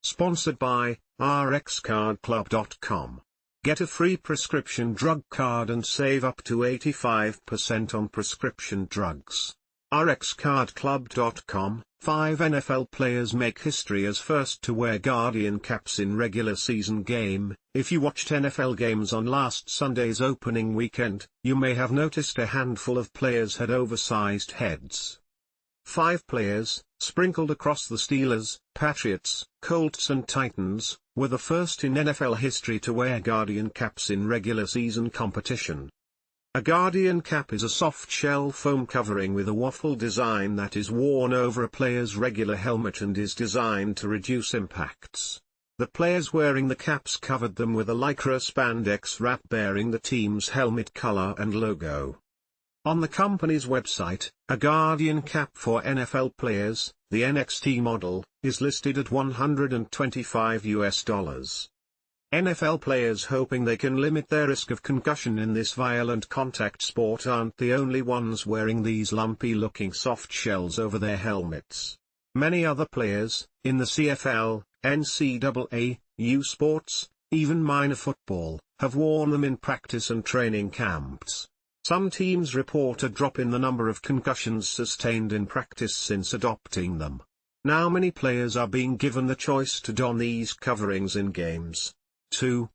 Sponsored by RxCardClub.com. Get a free prescription drug card and save up to 85% on prescription drugs. RxCardClub.com. 5 NFL players make history as first to wear Guardian caps in regular season game. If you watched NFL games on last Sunday's opening weekend, you may have noticed a handful of players had oversized heads. 5 players, sprinkled across the Steelers, Patriots, Colts and Titans, were the first in NFL history to wear Guardian caps in regular season competition. A Guardian cap is a soft-shell foam covering with a waffle design that is worn over a player's regular helmet and is designed to reduce impacts. The players wearing the caps covered them with a lycra spandex wrap bearing the team's helmet color and logo. On the company's website, a Guardian cap for NFL players, the NXT model, is listed at $125. NFL players hoping they can limit their risk of concussion in this violent contact sport aren't the only ones wearing these lumpy-looking soft shells over their helmets. Many other players, in the CFL, NCAA, U Sports, even minor football, have worn them in practice and training camps. Some teams report a drop in the number of concussions sustained in practice since adopting them. Now many players are being given the choice to don these coverings in games. 2.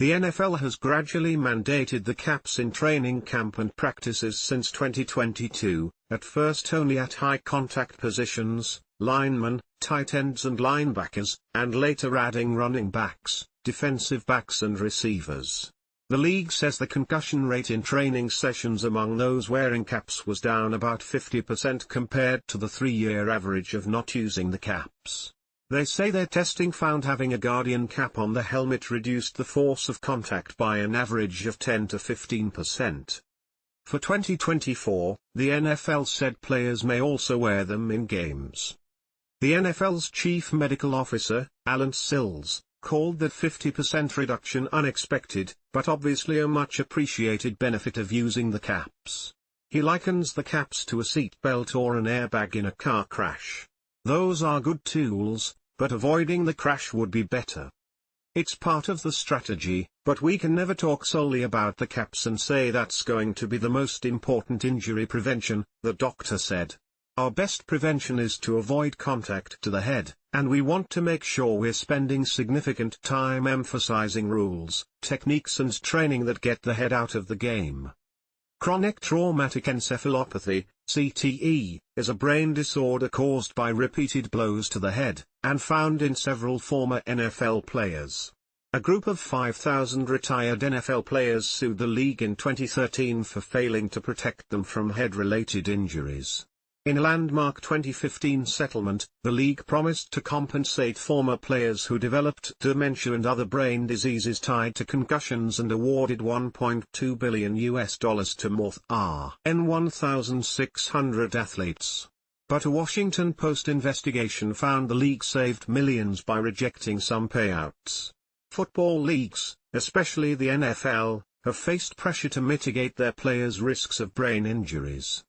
The NFL has gradually mandated the caps in training camp and practices since 2022, at first only at high-contact positions, linemen, tight ends and linebackers, and later adding running backs, defensive backs and receivers. The league says the concussion rate in training sessions among those wearing caps was down about 50% compared to the 3-year average of not using the caps. They say their testing found having a Guardian cap on the helmet reduced the force of contact by an average of 10 to 15%. For 2024, the NFL said players may also wear them in games. The NFL's chief medical officer, Alan Sills, called that 50% reduction unexpected, but obviously a much appreciated benefit of using the caps. He likens the caps to a seat belt or an airbag in a car crash. Those are good tools, but avoiding the crash would be better. It's part of the strategy, but we can never talk solely about the caps and say that's going to be the most important injury prevention, the doctor said. Our best prevention is to avoid contact to the head, and we want to make sure we're spending significant time emphasizing rules, techniques and training that get the head out of the game. Chronic traumatic encephalopathy, CTE, is a brain disorder caused by repeated blows to the head, and found in several former NFL players. A group of 5,000 retired NFL players sued the league in 2013 for failing to protect them from head-related injuries. In a landmark 2015 settlement, the league promised to compensate former players who developed dementia and other brain diseases tied to concussions and awarded $1.2 billion to more than 1,600 athletes. But a Washington Post investigation found the league saved millions by rejecting some payouts. Football leagues, especially the NFL, have faced pressure to mitigate their players' risks of brain injuries.